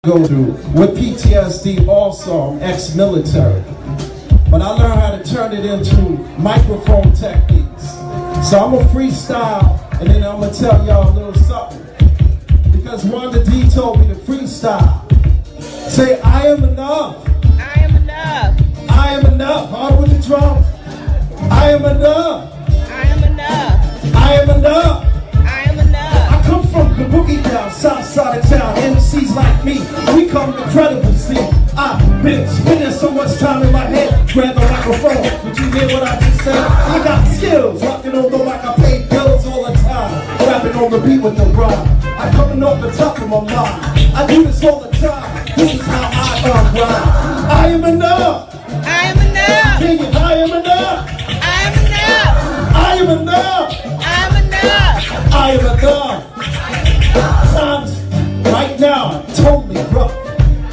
Go through with PTSD also. I'm ex-military, but I learned how to turn it into microphone techniques. So I'm gonna freestyle and then I'm gonna tell y'all a little something, because Wanda D told me to freestyle. Say, I am enough. I am enough. I am enough. Hard with the drums. I am enough. I am enough. I am enough. I am enough. I come from the boogie down, south side of town. MCs like me, we come incredible. See, I've been spending so much time in my head. Grab the microphone, did you hear what I just said? I got skills, rocking on the mic, I pay bills all the time. Rapping on the beat with the rhyme. I'm coming off the top of my mind. I do this all the time. This is how I rhyme. I am enough. I am enough. Sing it, I am enough. I am enough. I am enough. I am enough. I am enough. Times right now totally rough.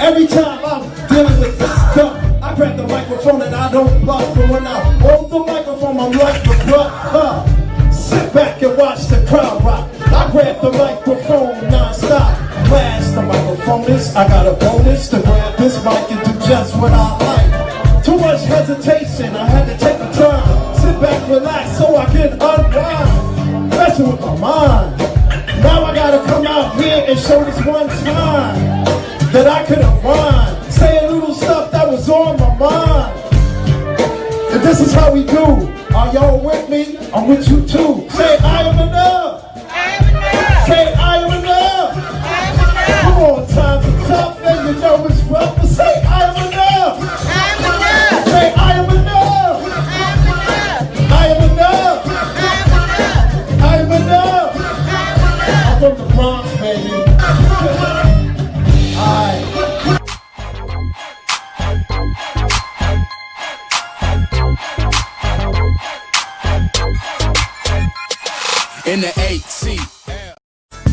Every time I'm dealing with this stuff, I grab the microphone and I don't bluff. And when I hold the microphone, I'm like the bluff. Sit back and watch the crowd rock. I grab the microphone non-stop. Blast the microphone is, I got a bonus to grab this mic and do just what I like. Too much hesitation, I had to take a turn. Sit back, relax so I can unwind. Messing with my mind. Now I gotta come out here and show this one time that I could unwind. Say a little stuff that was on my mind. And this is how we do. Are y'all with me? I'm with you too. Say, I am enough. I am enough. Say, I am enough. I am enough. Come on, times are tough and you know it's rough, but say, I am enough. I am enough. Say, I am enough. I am enough. I am enough. I am enough. I am enough. I'm from the Bronx, baby. Alright. In the 8C.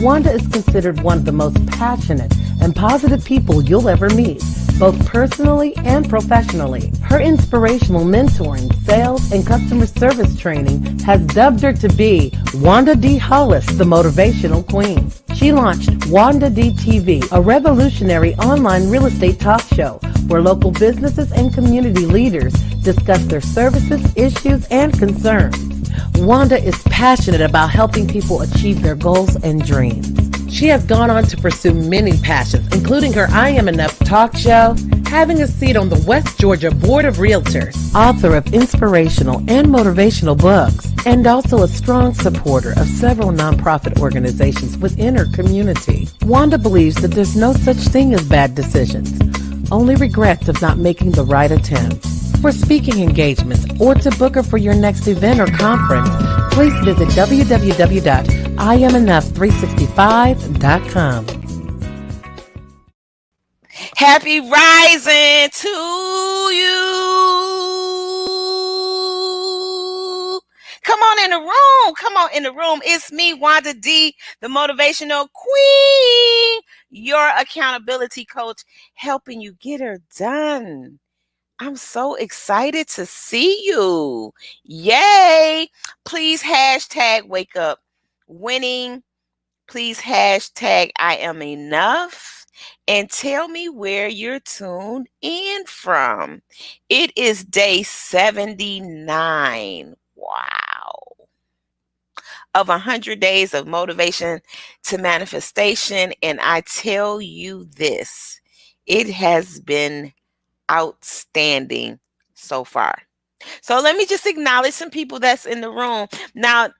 Wanda is considered one of the most passionate and positive people you'll ever meet, both personally and professionally. Her inspirational mentoring, sales, and customer service training has dubbed her to be Wanda D. Hollis, the Motivational Queen. She launched Wanda D TV, a revolutionary online real estate talk show where local businesses and community leaders discuss their services, issues, and concerns. Wanda is passionate about helping people achieve their goals and dreams. She has gone on to pursue many passions, including her I Am Enough talk show, having a seat on the West Georgia Board of Realtors, author of inspirational and motivational books, and also a strong supporter of several nonprofit organizations within her community. Wanda believes that there's no such thing as bad decisions, only regrets of not making the right attempt. For speaking engagements or to book her for your next event or conference, please visit www.IamEnough365.com. Happy rising to you. Come on in the room. Come on in the room. It's me, Wanda D, the Motivational Queen, your accountability coach, helping you get her done. I'm so excited to see you. Yay. Please hashtag wake up winning. Please hashtag I am enough. And tell me where you're tuned in from. It is day 79. Wow. Of 100 days of motivation to manifestation. And I tell you this, it has been outstanding so far. So let me just acknowledge some people that's in the room. Now,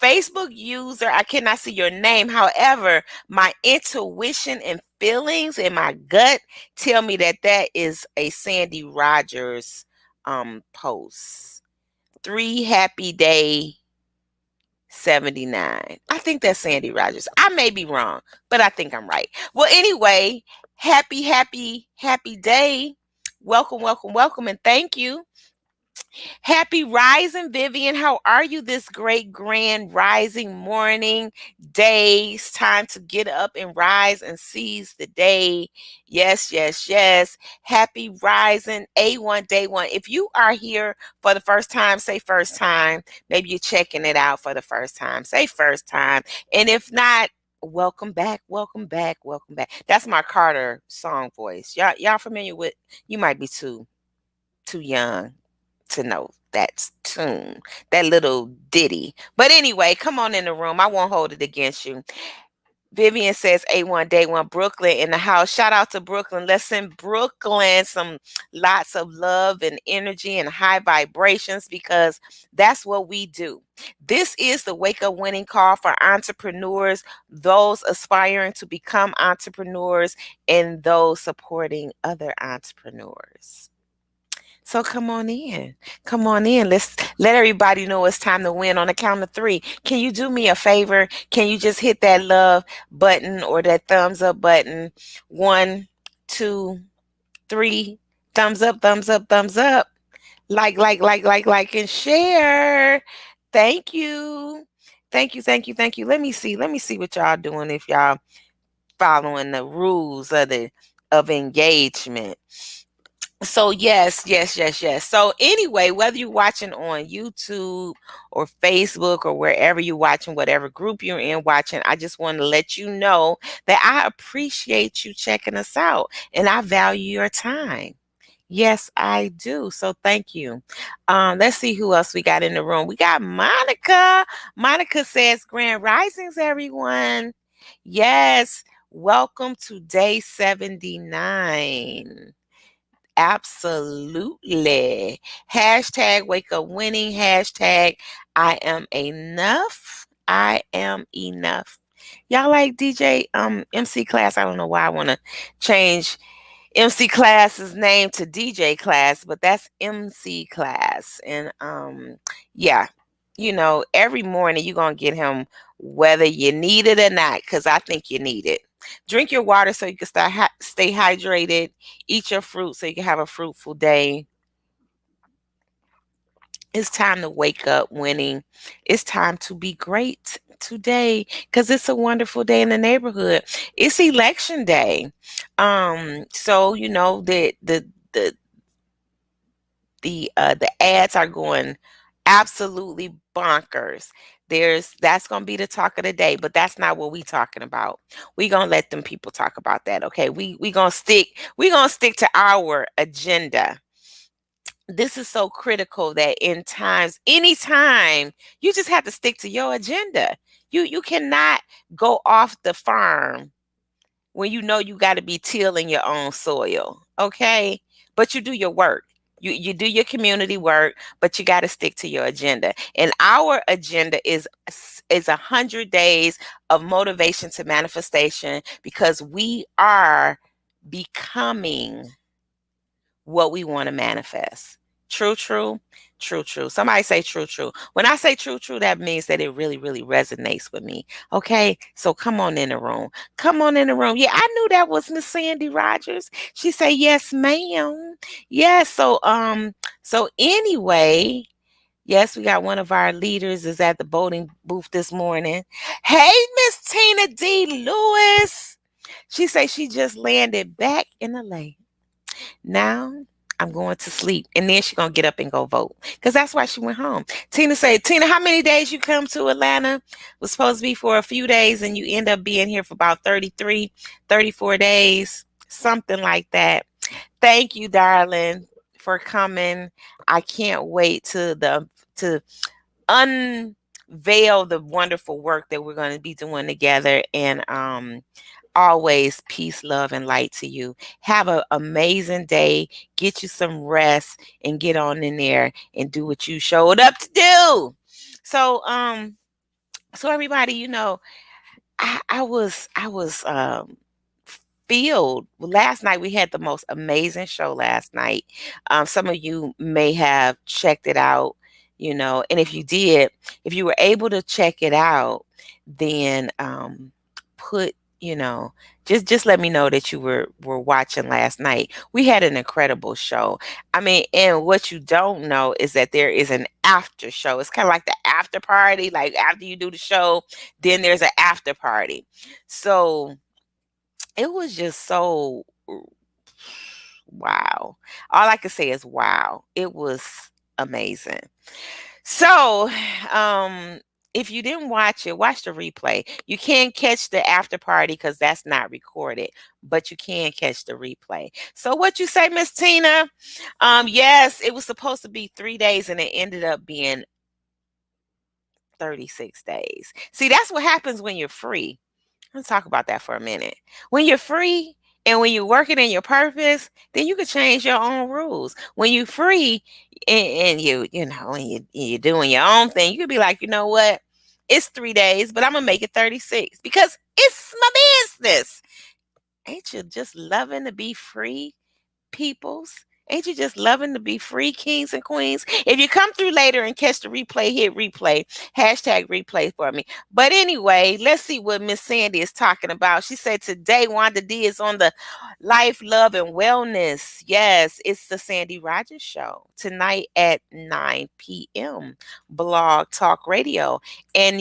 Facebook user, I cannot see your name. However, my intuition and feelings in my gut tell me that that is a Sandy Rogers post. 3 happy day 79. I think that's Sandy Rogers. I may be wrong, but I think I'm right. Well, anyway, happy day. Welcome, and thank you. Happy rising, Vivian. How are you this great, grand rising morning, day? It's time to get up and rise and seize the day. Yes. Happy rising, A1, day one. If you are here for the first time, say first time. Maybe you're checking it out for the first time. Say first time. And if not, Welcome back, welcome back, welcome back. That's my Carter song voice. Y'all familiar with? You might be too young to know that tune, that little ditty. But anyway, come on in the room. I won't hold it against you. Vivian says A1 Day One Brooklyn in the house. Shout out to Brooklyn. Let's send Brooklyn some lots of love and energy and high vibrations because that's what we do. This is the Wake Up Winning Call for entrepreneurs, those aspiring to become entrepreneurs, and those supporting other entrepreneurs. So come on in. Come on in. Let's let everybody know it's time to win on the count of three. Can you do me a favor? Can you just hit that love button or that thumbs up button? One, two, three. Thumbs up, thumbs up, thumbs up. Like, and share. Thank you. Thank you, thank you, thank you. Let me see. Let me see what y'all doing if y'all following the rules of engagement. So yes. So anyway, whether you're watching on YouTube or Facebook or wherever you're watching, whatever group you're in watching, I just want to let you know that I appreciate you checking us out and I value your time. Yes, I do. So thank you. Let's see who else we got in the room. We got Monica. Monica says, Grand Risings, everyone. Yes, welcome to day 79. Absolutely. Hashtag wake up winning. Hashtag I am enough. I am enough. Y'all like DJ MC Class? I don't know why I want to change MC Class's name to DJ Class, but that's MC Class. And yeah, every morning you're gonna get him whether you need it or not, because I think you need it. Drink your water so you can stay hydrated. Eat your fruit so you can have a fruitful day. It's time to wake up winning. It's time to be great today because it's a wonderful day in the neighborhood. It's election day. So the ads are going absolutely bonkers. That's gonna be the talk of the day, but that's not what we talking about. We gonna let them people talk about that. Okay. We gonna stick to our agenda. This is so critical that anytime, you just have to stick to your agenda. You cannot go off the farm when you know you got to be tilling your own soil, okay? But you do your work. You do your community work, but you got to stick to your agenda. And our agenda is 100 days of motivation to manifestation because we are becoming what we want to manifest. True, true, true, true. Somebody say true, true. When I say true, true, that means that it really, really resonates with me. Okay. So come on in the room. Come on in the room. Yeah, I knew that was Miss Sandy Rogers. She said, yes, ma'am. Yes. So anyway, yes, we got one of our leaders is at the voting booth this morning. Hey, Miss Tina D. Lewis. She said she just landed back in the lake. Now I'm going to sleep. And then she's going to get up and go vote. Because that's why she went home. Tina said, Tina, how many days you come to Atlanta? It was supposed to be for a few days and you end up being here for about 33, 34 days. Something like that. Thank you, darling, for coming. I can't wait to unveil the wonderful work that we're going to be doing together. And always peace, love, and light to you. Have an amazing day. Get you some rest and get on in there and do what you showed up to do. So everybody, I was filled. Last night we had the most amazing show last night. Some of you may have checked it out, and if you did, if you were able to check it out, then put just let me know that you were watching last night. We had an incredible show. I mean, and what you don't know is that there is an after show. It's kind of like the after party. Like after you do the show, then there's an after party. So it was just so wow. All I can say is wow. It was amazing. So, If you didn't watch it, watch the replay. You can't catch the after party because that's not recorded, but you can catch the replay. So what you say, Miss Tina? Yes, it was supposed to be 3 days and it ended up being 36 days. See, that's what happens when you're free. Let's talk about that for a minute. When you're free and when you're working in your purpose, then you can change your own rules. When you're free and you're doing your own thing, you could be like, you know what? It's 3 days, but I'm gonna make it 36 because it's my business. Ain't you just loving to be free? Peoples. Ain't you just loving to be free, kings and queens? If you come through later and catch the replay, hit replay, hashtag replay for me. But anyway, let's see what Miss Sandy is talking about. She said today Wanda D is on the Life, Love, and Wellness. Yes, it's the Sandy Rogers Show tonight at 9 p.m. Blog Talk Radio. And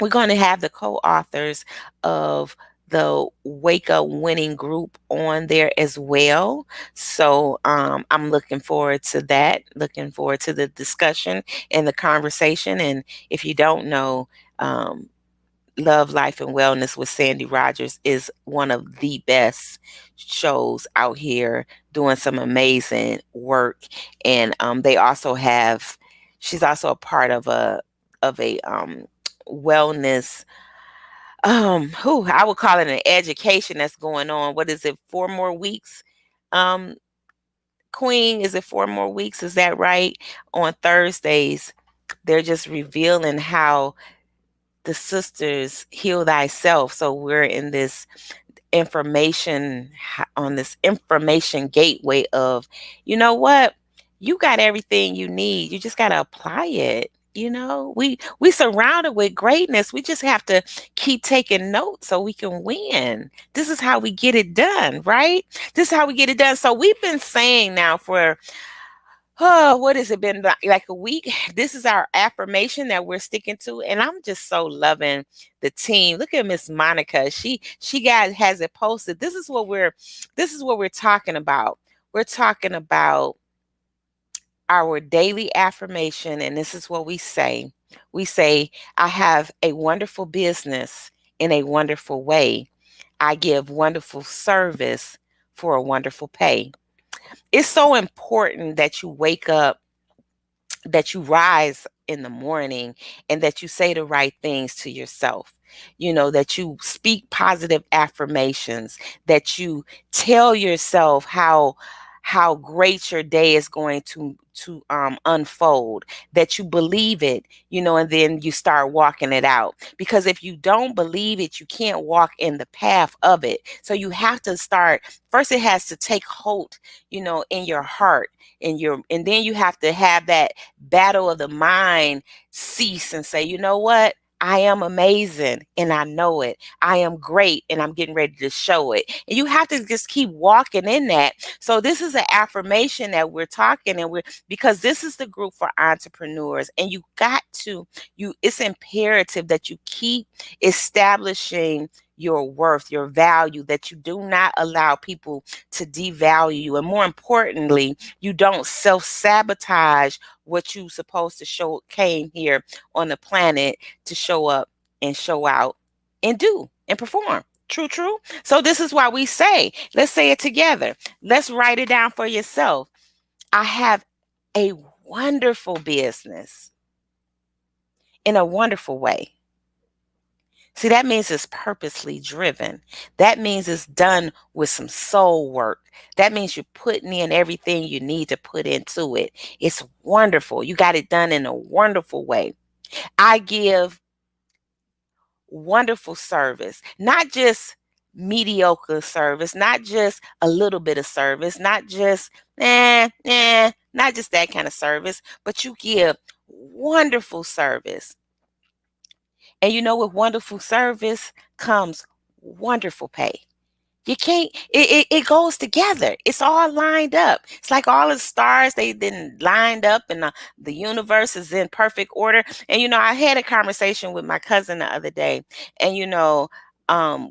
we're going to have the co-authors of the Wake Up Winning group on there as well. So I'm looking forward to that, looking forward to the discussion and the conversation. And if you don't know, um, Love, Life, and Wellness with Sandy Rogers is one of the best shows out here doing some amazing work. And they also have, she's also a part of a wellness, who I would call it an education that's going on. What is it, 4 more weeks? Um, Queen, is it 4 more weeks? Is that right? On Thursdays, they're just revealing how the sisters heal thyself. So we're in this on this information gateway of, you know what, you got everything you need, you just got to apply it. We surrounded with greatness, we just have to keep taking notes so we can win. This is how we get it done, right? This is how we get it done. So we've been saying now for, oh, what has it been, like a week? This is our affirmation that we're sticking to, and I'm just so loving the team. Look at Miss Monica. She has it posted. This is what we're talking about. We're talking about our daily affirmation, and this is what we say. We say, I have a wonderful business in a wonderful way. I give wonderful service for a wonderful pay. It's so important that you wake up, that you rise in the morning, and that you say the right things to yourself. That you speak positive affirmations, that you tell yourself how great your day is going to unfold, that you believe it, and then you start walking it out. Because if you don't believe it, you can't walk in the path of it. So you have to start first. It has to take hold, in your heart, and then you have to have that battle of the mind cease and say, you know what? I am amazing and I know it. I am great and I'm getting ready to show it. And you have to just keep walking in that. So this is an affirmation that we're talking, and because this is the group for entrepreneurs, and it's imperative that you keep establishing your worth, your value, that you do not allow people to devalue you. And more importantly, you don't self-sabotage what you supposed to show came here on the planet to show up and show out and do and perform. True, true. So this is why we say, let's say it together. Let's write it down for yourself. I have a wonderful business in a wonderful way. See, that means it's purposely driven. That means it's done with some soul work. That means you're putting in everything you need to put into it. It's wonderful. You got it done in a wonderful way. I give wonderful service, not just mediocre service, not just a little bit of service, not just, not just that kind of service, but you give wonderful service. And with wonderful service comes wonderful pay. You can't, it goes together. It's all lined up. It's like all the stars, they then lined up, and the universe is in perfect order. And, I had a conversation with my cousin the other day, and,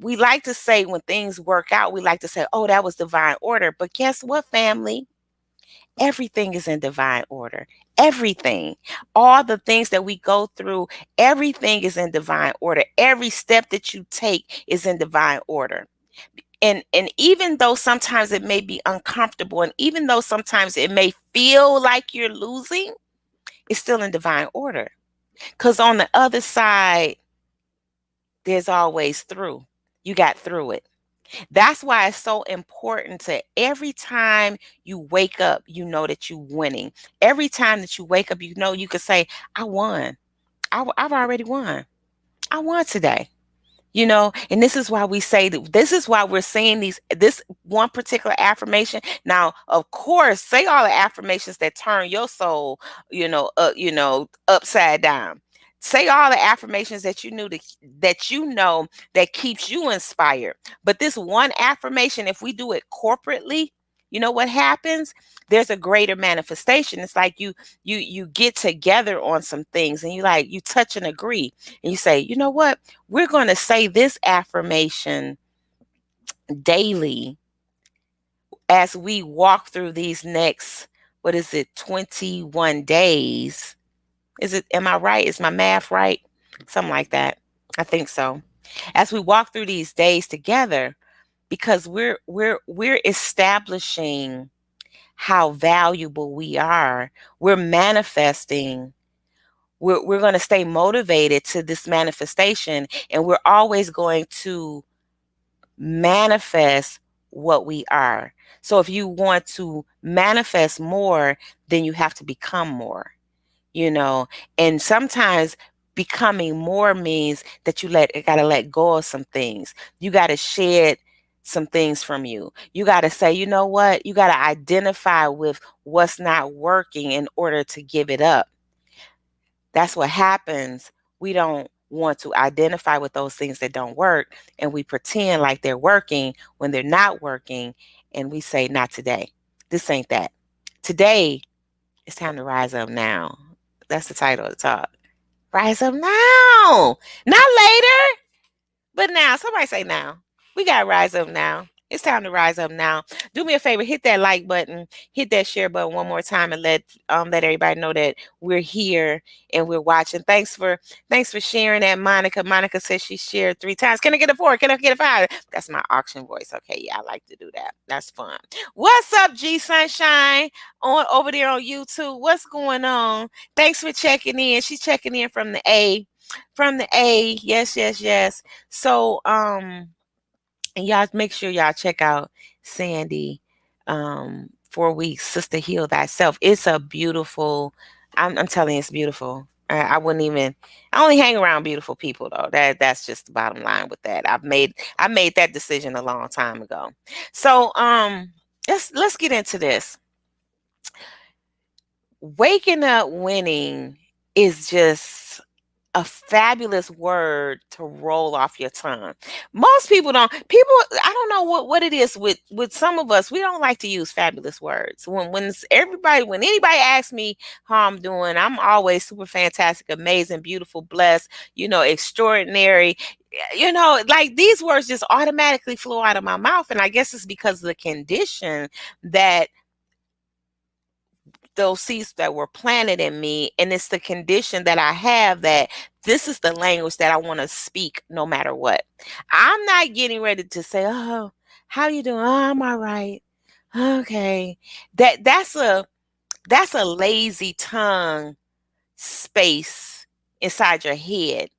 we like to say when things work out, we like to say, oh, that was divine order. But guess what, family? Everything is in divine order. Everything, all the things that we go through, everything is in divine order. Every step that you take is in divine order. And even though sometimes it may be uncomfortable, and even though sometimes it may feel like you're losing, it's still in divine order. Because on the other side, there's always through. You got through it. That's why it's so important to every time you wake up, you know that you're winning. Every time that you wake up, you know you can say, I won. I've already won. I won today. And this is why we say that, this is why we're saying this one particular affirmation. Now, of course, say all the affirmations that turn your soul, upside down. Say all the affirmations that that keeps you inspired. But this one affirmation, if we do it corporately, you know what happens? There's a greater manifestation. It's like you get together on some things, and you touch and agree, and you say, you know what? We're going to say this affirmation daily as we walk through these next, what is it, 21 days. Am I right? Is my math right? Something like that. I think so. As we walk through these days together, because we're establishing how valuable we are. We're manifesting. We're going to stay motivated to this manifestation, and we're always going to manifest what we are. So if you want to manifest more, then you have to become more, you know. And sometimes becoming more means that you got to let go of some things. You got to shed some things from you. You got to say, you know what? You got to identify with what's not working in order to give it up. That's what happens. We don't want to identify with those things that don't work, and we pretend like they're working when they're not working, and we say, not today. This ain't that. Today, it's time to rise up now. That's the title of the talk. Rise up now. Not later, but now. Somebody say now. We got to rise up now. It's time to rise up now. Do me a favor, hit that like button, hit that share button one more time, and let everybody know that we're here and we're watching. Thanks for sharing that, Monica. Monica says she shared 3 times. Can I get a 4? Can I get a 5? That's my auction voice. Okay, yeah, I like to do that. That's fun. What's up, G Sunshine? On over there on YouTube. What's going on? Thanks for checking in. She's checking in from the A. From the A. Yes, yes, yes. So, and y'all make sure y'all check out Sandy, 4 weeks, Sister Heal Thyself. It's a beautiful, I'm telling you, it's beautiful. I wouldn't even, I only hang around beautiful people though. That's just the bottom line with that. I made that decision a long time ago. So let's get into this. Waking up winning is just a fabulous word to roll off your tongue. Most people don't. I don't know what it is with some of us. We don't like to use fabulous words. When anybody asks me how I'm doing, I'm always super fantastic, amazing, beautiful, blessed, extraordinary. Like these words just automatically flow out of my mouth, and I guess it's because of the condition that those seeds that were planted in me, and it's the condition that I have, that this is the language that I want to speak no matter what. I'm not getting ready to say, oh, how you doing? Oh, I'm all right. Okay. That's a lazy tongue space inside your head,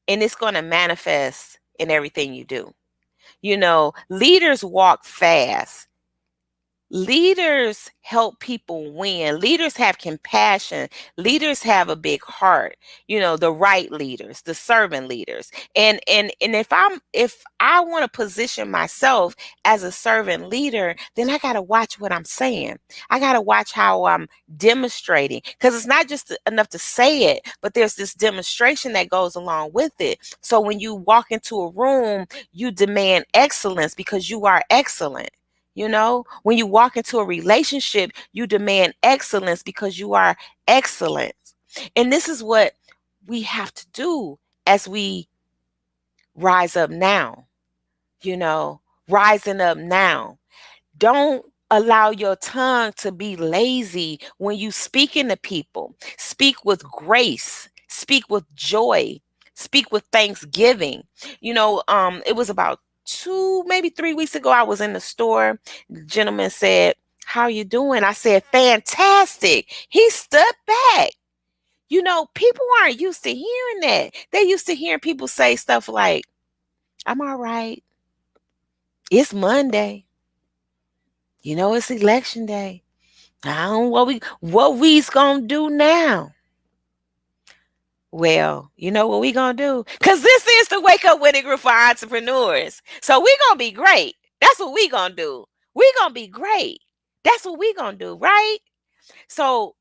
and it's going to manifest in everything you do. Leaders walk fast. Leaders help people win. Leaders have compassion. Leaders have a big heart. The right leaders, the servant leaders. And if I want to position myself as a servant leader, then I got to watch what I'm saying. I got to watch how I'm demonstrating, because it's not just enough to say it, but there's this demonstration that goes along with it. So when you walk into a room, you demand excellence because you are excellent. When you walk into a relationship, you demand excellence because you are excellent. And this is what we have to do as we rise up now, rising up now. Don't allow your tongue to be lazy when you speaking to people. Speak with grace, speak with joy, speak with thanksgiving. It was about 2, maybe 3 weeks ago. I was in the store. The gentleman said, "How you doing?" I said, "Fantastic." He stepped back. People aren't used to hearing that. They used to hearing people say stuff like, "I'm all right. It's Monday. It's election day. I don't know what we's gonna do now." Well, you know what we gonna do? Because this is the Wake Up Winning Group for entrepreneurs. So we gonna be great. That's what we gonna do. We gonna be great. That's what we gonna do, right? So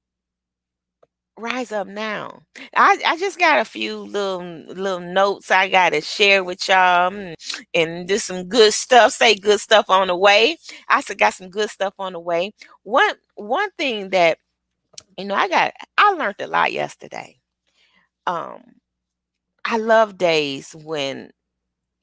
rise up now. I just got a few little notes I gotta share with y'all, and just some good stuff. Say good stuff on the way. I still got some good stuff on the way. One thing that I learned a lot yesterday. Um, I love days when,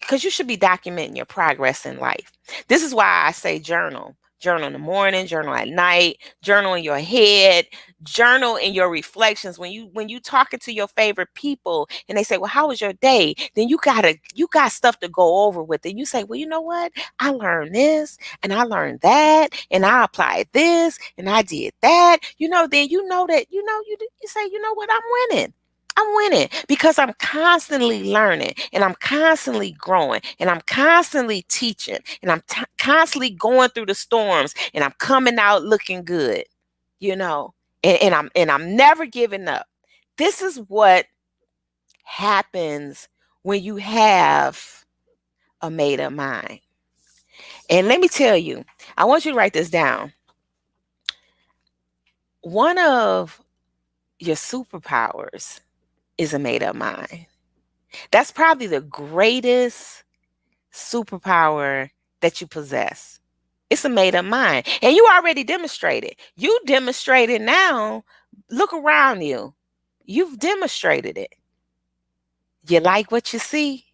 because you should be documenting your progress in life. This is why I say journal. Journal in the morning, journal at night, journal in your head, journal in your reflections. When you talking to your favorite people and they say, "Well, how was your day?" Then you got stuff to go over with. And you say, "Well, you know what? I learned this and I learned that and I applied this and I did that." Then you say, "You know what? I'm winning." I'm winning because I'm constantly learning and I'm constantly growing and I'm constantly teaching and I'm constantly going through the storms and I'm coming out looking good, you know, and I'm never giving up. This is what happens when you have a made up mind. And let me tell you, I want you to write this down. One of your superpowers is a made up mind. That's probably the greatest superpower that you possess. It's a made up mind. And you already demonstrated. You demonstrated now. Look around you. You've demonstrated it. You like what you see?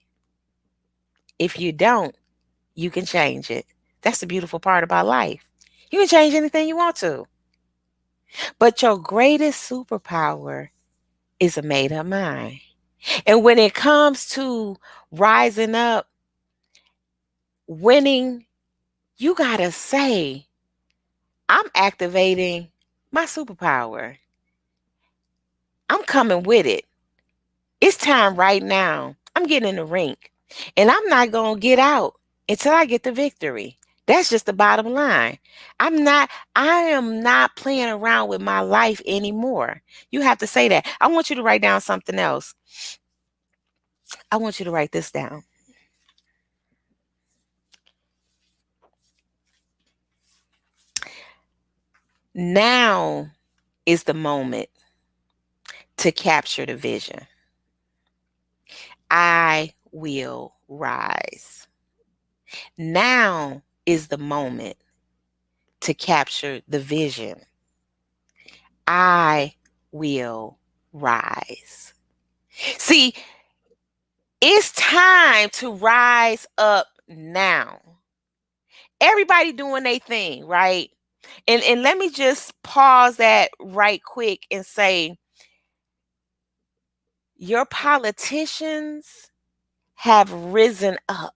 If you don't, you can change it. That's the beautiful part about life. You can change anything you want to. But your greatest superpower is a made up mind. And when it comes to rising up, winning, you got to say, "I'm activating my superpower. I'm coming with it. It's time right now. I'm getting in the rink. And I'm not going to get out until I get the victory." That's just the bottom line. I am not playing around with my life anymore. You have to say that. I want you to write down something else. I want you to write this down. Now is the moment to capture the vision. I will rise. Now is the moment to capture the vision. I will rise. See, it's time to rise up now. Everybody doing their thing, right? And let me just pause that right quick and say, your politicians have risen up.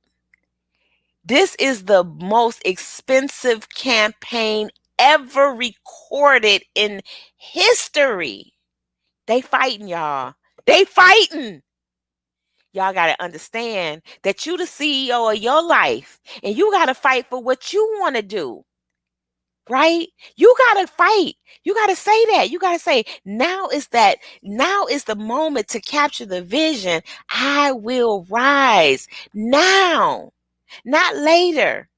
This is the most expensive campaign ever recorded in history. They fighting, y'all. They fighting. Y'all got to understand that you the CEO of your life and you got to fight for what you want to do. Right? You got to fight. You got to say that. You got to say, now is the moment to capture the vision. I will rise now, not later.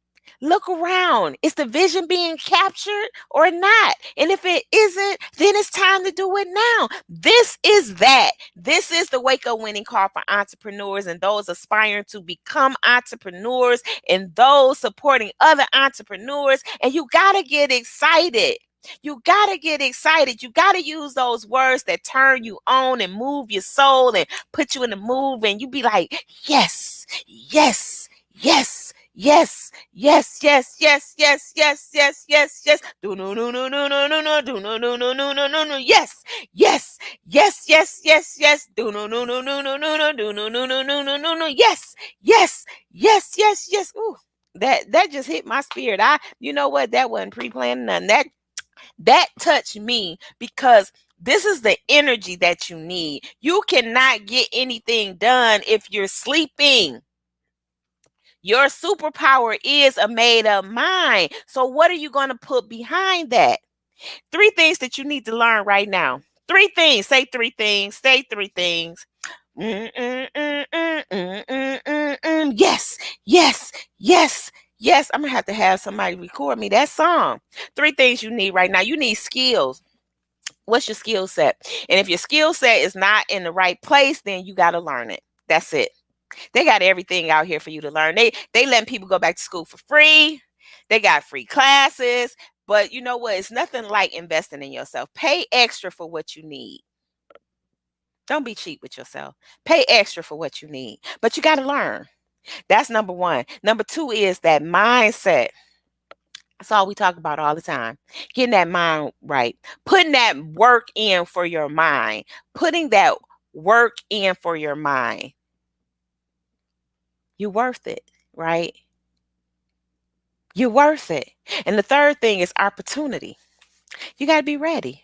Look around. Is the vision being captured or not? And if it isn't, then it's time to do it now. This is that. This is the Wake Up Winning call for entrepreneurs and those aspiring to become entrepreneurs and those supporting other entrepreneurs. And you got to get excited. You got to get excited. You got to use those words that turn you on and move your soul and put you in the move. And you be like, yes, yes, yes, Yes, yes, yes, yes, yes, yes, yes, yes, yes. Do no no no no no no no. Do no no no no no no no. Yes, yes, yes, yes, yes, yes. Do no no no no no no no. Do no no no no no no no. Yes, yes, yes, yes, yes. Ooh, that just hit my spirit. You know what? That wasn't pre-planned. None. That touched me because this is the energy that you need. You cannot get anything done if you're sleeping. Your superpower is a made up mind. So, what are you going to put behind that? Three things that you need to learn right now. Three things. Say three things. Say three things. Yes, yes, yes, yes. I'm going to have somebody record me that song. Three things you need right now. You need skills. What's your skill set? And if your skill set is not in the right place, then you got to learn it. That's it. They got everything out here for you to learn. They letting people go back to school for free. They got free classes. But you know what? It's nothing like investing in yourself. Pay extra for what you need. Don't be cheap with yourself. Pay extra for what you need. But you got to learn. That's number one. Number two is that mindset. That's all we talk about all the time. Getting that mind right. Putting that work in for your mind. Putting that work in for your mind. You're worth it, right? You're worth it. And the third thing is opportunity. You got to be ready.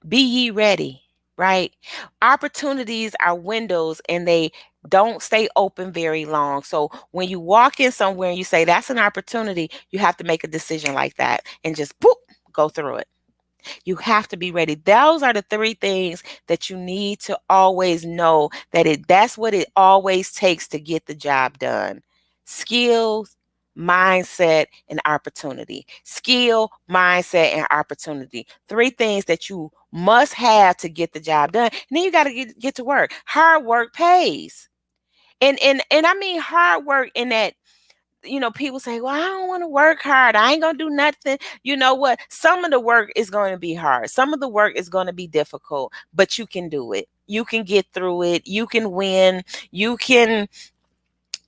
Be ye ready, right? Opportunities are windows and they don't stay open very long. So when you walk in somewhere and you say that's an opportunity, you have to make a decision like that and just boop, go through it. You have to be ready. Those are the three things that you need to always know that's what it always takes to get the job done. Skills, mindset, and opportunity. Skill, mindset, and opportunity. Three things that you must have to get the job done. And then you got to get to work. Hard work pays. And I mean hard work in that people say, well, I don't want to work hard. I ain't going to do nothing. You know what? Some of the work is going to be hard. Some of the work is going to be difficult, but you can do it. You can get through it. You can win. You can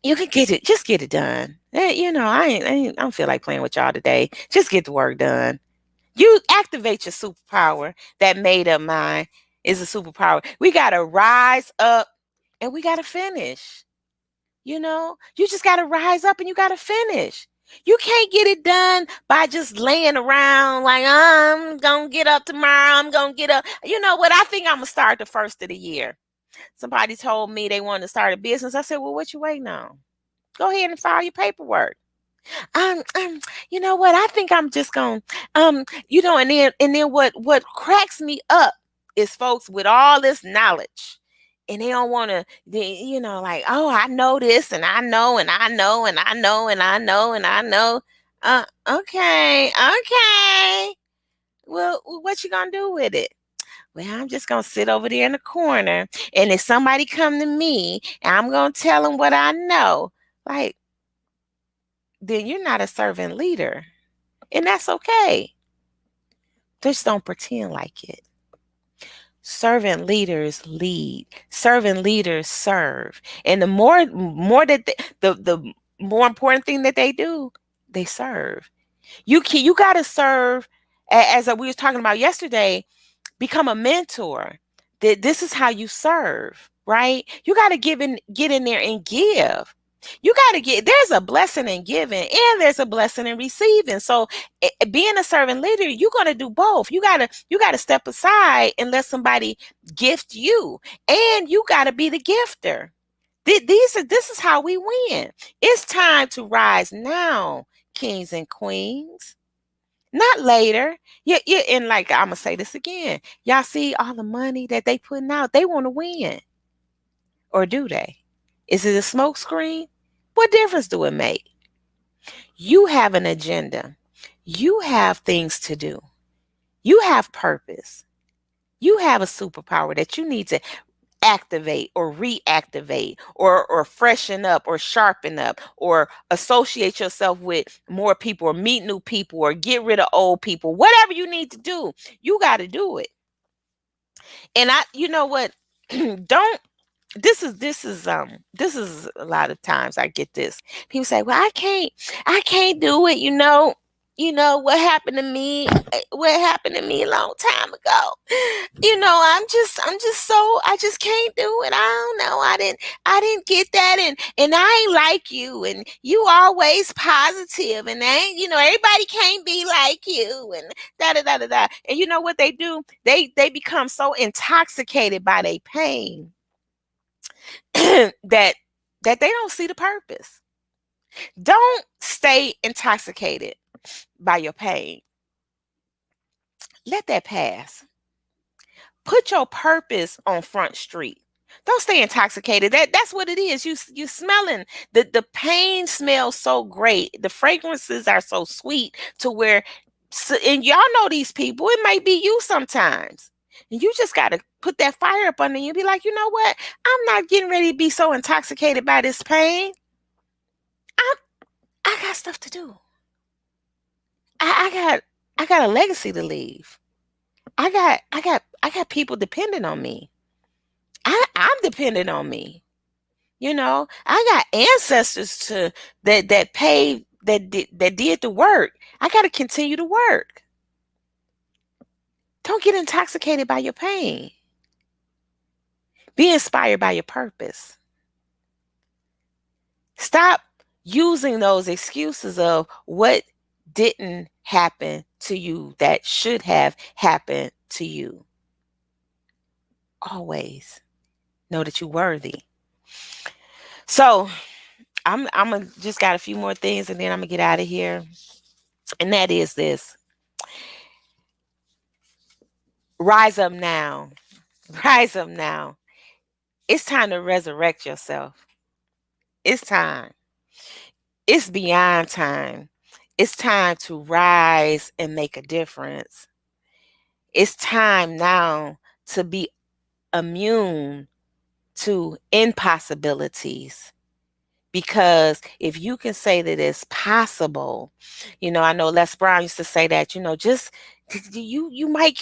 get it. Just get it done. I don't feel like playing with y'all today. Just get the work done. You activate your superpower. That made up mind is a superpower. We got to rise up and we got to finish. You just got to rise up and you got to finish. You can't get it done by just laying around like, I'm going to get up tomorrow. I'm going to get up. You know what? I think I'm going to start the first of the year. Somebody told me they wanted to start a business. I said, well, what you waiting on? Go ahead and file your paperwork. um, um, you know what? I think I'm just going, and then what cracks me up is folks with all this knowledge. And they don't want to, like, oh, I know this and I know and I know and I know and I know and I know. Okay, okay. Well, what you gonna do with it? Well, I'm just gonna sit over there in the corner, and if somebody come to me, and I'm gonna tell them what I know, like, then you're not a servant leader, and that's okay. Just don't pretend like it. Servant leaders lead. Servant leaders serve. And the more that the more important thing that they do, they serve. You got to serve as we was talking about yesterday, become a mentor. This is how you serve, right? You got to get in there and give. You got to there's a blessing in giving and there's a blessing in receiving. So being a servant leader, you're going to do both. You got to step aside and let somebody gift you, and you got to be the gifter. This is how we win. It's time to rise now, kings and queens. Not later. Yeah, and like I'm gonna say this again. Y'all see all the money that they putting out? They want to win. Or do they? Is it a smoke screen? What difference do it make? You have an agenda. You have things to do. You have purpose. You have a superpower that you need to activate or reactivate or freshen up or sharpen up or associate yourself with more people or meet new people or get rid of old people. Whatever you need to do, you got to do it. And you know what? Don't this is a lot of times I get this. People say, "Well, I can't do it, you know what happened to me, what happened to me a long time ago. I'm just so I just can't do it. I don't know. I didn't get that, and I ain't like you, and you always positive, and ain't, everybody can't be like you, and da da da da da." And you know what they do? They become so intoxicated by their pain that they don't see the purpose. Don't stay intoxicated by your pain. Let that pass. Put your purpose on front street. Don't stay intoxicated. That's what it is. You smelling the pain smells so great. The fragrances are so sweet to where, and y'all know these people. It may be you sometimes. And you just got to put that fire up under you and be like, you know what? I'm not getting ready to be so intoxicated by this pain. I got stuff to do. I got a legacy to leave. I got people depending on me. I'm dependent on me. I got ancestors that paid that did the work. I got to continue to work. Don't get intoxicated by your pain. Be inspired by your purpose. Stop using those excuses of what didn't happen to you that should have happened to you. Always know that you're worthy. So I'm gonna just got a few more things and then I'm gonna get out of here. And that is this. Rise up now. Rise up now. It's time to resurrect yourself. It's time. It's beyond time. It's time to rise and make a difference. It's time now to be immune to impossibilities. Because if you can say that it's possible, I know Les Brown used to say that, just you might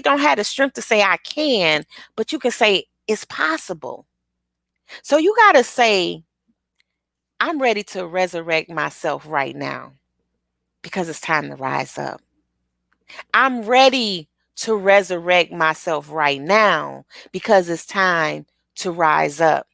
don't have the strength to say I can, but you can say it's possible. So you got to say, I'm ready to resurrect myself right now because it's time to rise up. I'm ready to resurrect myself right now because it's time to rise up.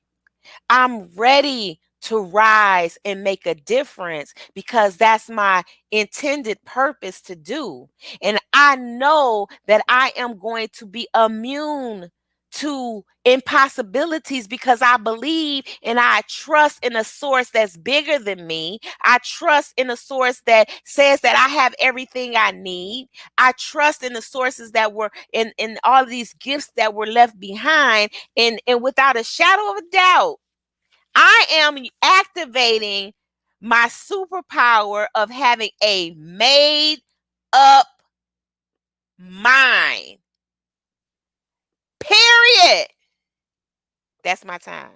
I'm ready to rise and make a difference because that's my intended purpose to do. And I know that I am going to be immune to impossibilities because I believe and I trust in a source that's bigger than me. I trust in a source that says that I have everything I need. I trust in the sources that were in all of these gifts that were left behind. And without a shadow of a doubt, I am activating my superpower of having a made up mind. Period. That's my time.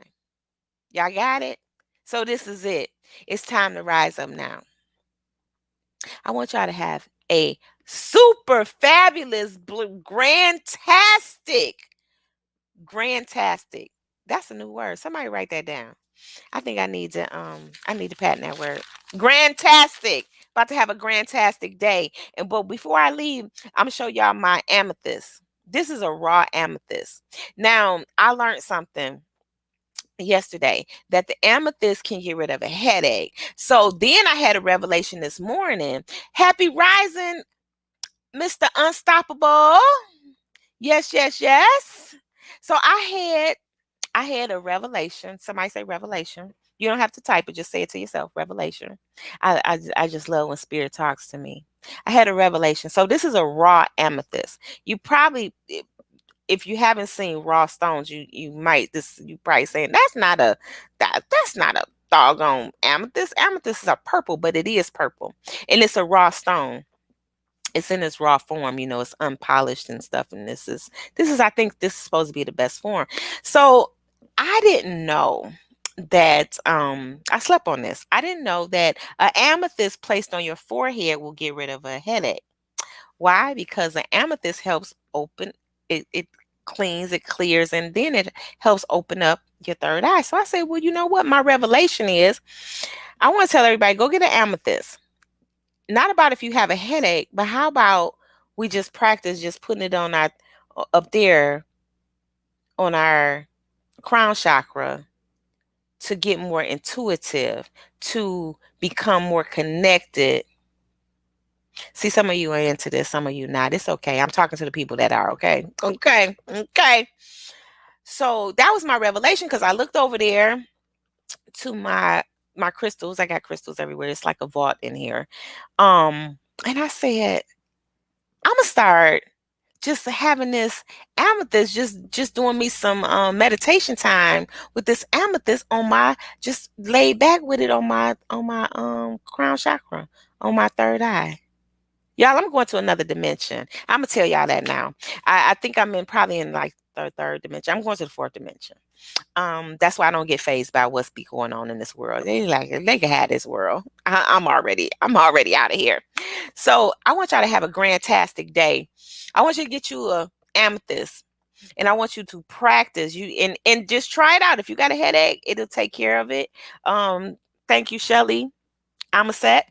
Y'all got it? So this is it. It's time to rise up now. I want y'all to have a super fabulous, grandtastic. That's a new word. Somebody write that down. I think I need to patent that word. Grandtastic. About to have a grandtastic day. But before I leave, I'm gonna show y'all my amethyst. This is a raw amethyst. Now, I learned something yesterday that the amethyst can get rid of a headache. So then I had a revelation this morning. Happy rising, Mr. Unstoppable. Yes, yes, yes. So I had a revelation. Somebody say revelation. You don't have to type it, just say it to yourself. Revelation. I just love when spirit talks to me. I had a revelation. So this is a raw amethyst. You probably, if you haven't seen raw stones, you probably saying that's not a doggone amethyst. Amethyst is a purple, but it is purple. And it's a raw stone. It's in its raw form, it's unpolished and stuff. And I think this is supposed to be the best form. So I didn't know that I slept on this. I didn't know that an amethyst placed on your forehead will get rid of a headache. Why? Because an amethyst helps open it cleans, it clears, and then it helps open up your third eye. So I said, well, you know what? My revelation is I want to tell everybody, go get an amethyst. Not about if you have a headache, but how about we just practice just putting it on our up there on our crown chakra to get more intuitive, to become more connected. See, some of you are into this, some of you not. It's okay. I'm talking to the people that are okay. Okay. So that was my revelation because I looked over there to my crystals. I got crystals everywhere. It's like a vault in here. And I said, I'm gonna start just having this amethyst, just doing me some meditation time with this amethyst on my, just laid back with it on my crown chakra, on my third eye. Y'all, I'm going to another dimension. I'm gonna tell y'all that now. I think I'm probably in like third dimension. I'm going to the fourth dimension. That's why I don't get fazed by what's be going on in this world. They can have this world. I'm already out of here. So I want y'all to have a grantastic day. I want you to get you a amethyst, and I want you to practice you and just try it out. If you got a headache, it'll take care of it. Thank you, Shelly. I'm a set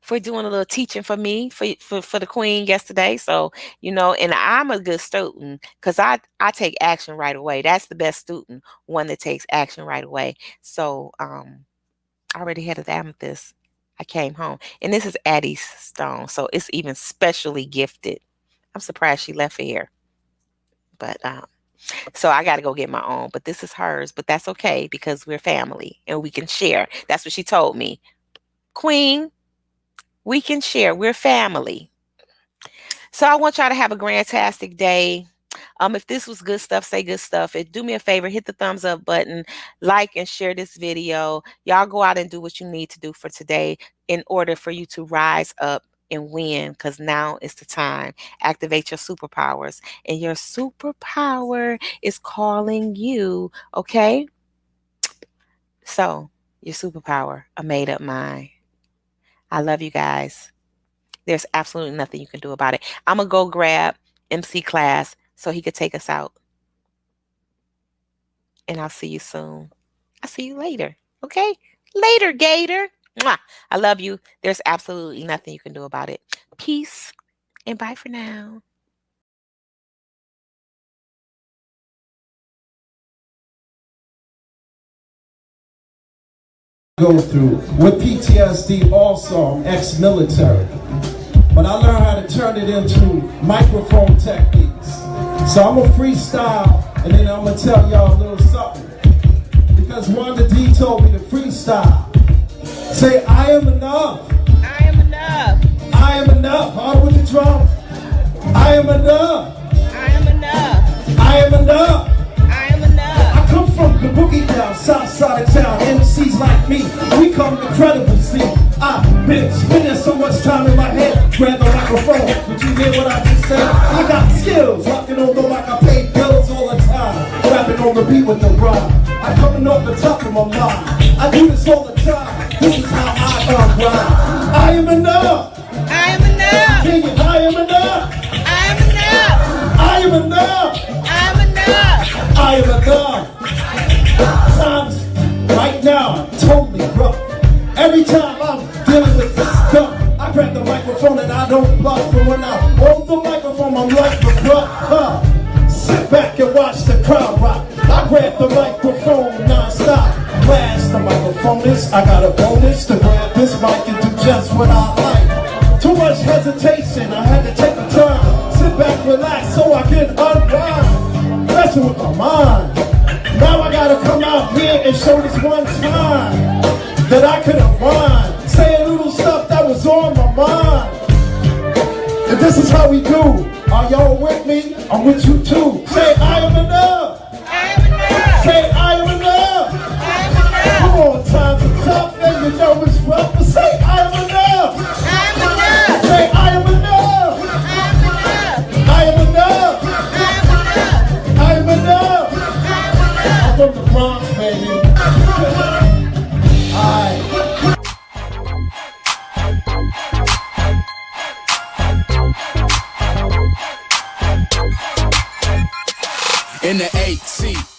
for doing a little teaching for me for the queen yesterday. So, and I'm a good student because I take action right away. That's the best student, one that takes action right away. So I already had the amethyst. I came home, and this is Addie's stone, so it's even specially gifted. I'm surprised she left it here, but so I got to go get my own. But this is hers, but that's okay because we're family and we can share. That's what she told me, Queen. We can share. We're family. So I want y'all to have a grantastic day. If this was good stuff, say good stuff. Do me a favor, hit the thumbs up button, like and share this video. Y'all go out and do what you need to do for today in order for you to rise up and win, because now is the time. Activate your superpowers, and your superpower is calling you, okay? So your superpower, a made up mind. I love you guys. There's absolutely nothing you can do about it. I'm going to go grab MC Class so he could take us out. And I'll see you soon. I'll see you later. Okay? Later, Gator. Mwah. I love you. There's absolutely nothing you can do about it. Peace and bye for now. Go through with PTSD. Also, I'm ex-military, but I learned how to turn it into microphone techniques. So I'm gonna freestyle, and then I'm gonna tell y'all a little something, because Wanda D told me to freestyle. Say, I am enough. I am enough. I am enough. Hard with the drums. I am enough. I am enough. I am enough. I am enough. I come from the boogie down, south side of town. MCs like me, we come incredible. See, I've been spending so much time in my head. Grab the microphone, did you hear what I just said? I got skills, rocking on the mic, I pay bills all the time. Rapping on the beat with the rhyme. I'm coming off the top of my mind. I do this all the time. This is how I grind. I am enough. I am enough. King it, I am enough. I am enough. I am enough. I am enough. I am enough. Times right now are totally rough. Every time I'm dealing with this stuff, I grab the microphone and I don't bluff. And when I hold the microphone, I'm like the bluff. Sit back and watch the crowd rock. I grab the microphone non-stop. Blast the microphone is, I got a bonus to grab this mic and do just what I like. Too much hesitation, I had to take a turn. Sit back, relax, so I can unwind. Messing with my mind. Now I gotta come out here and show this one time that I could unwind. Say a little stuff that was on my mind. And this is how we do. Are y'all with me? I'm with you too. Say, I am enough. I am enough. Say, I am enough. I am enough. Come on, times are tough and you know it's rough, but say, I am enough. I am enough. Say, I am enough. I am enough. I am enough. I am enough. I'm from the Bronx, baby. Alright. in the 8 seat.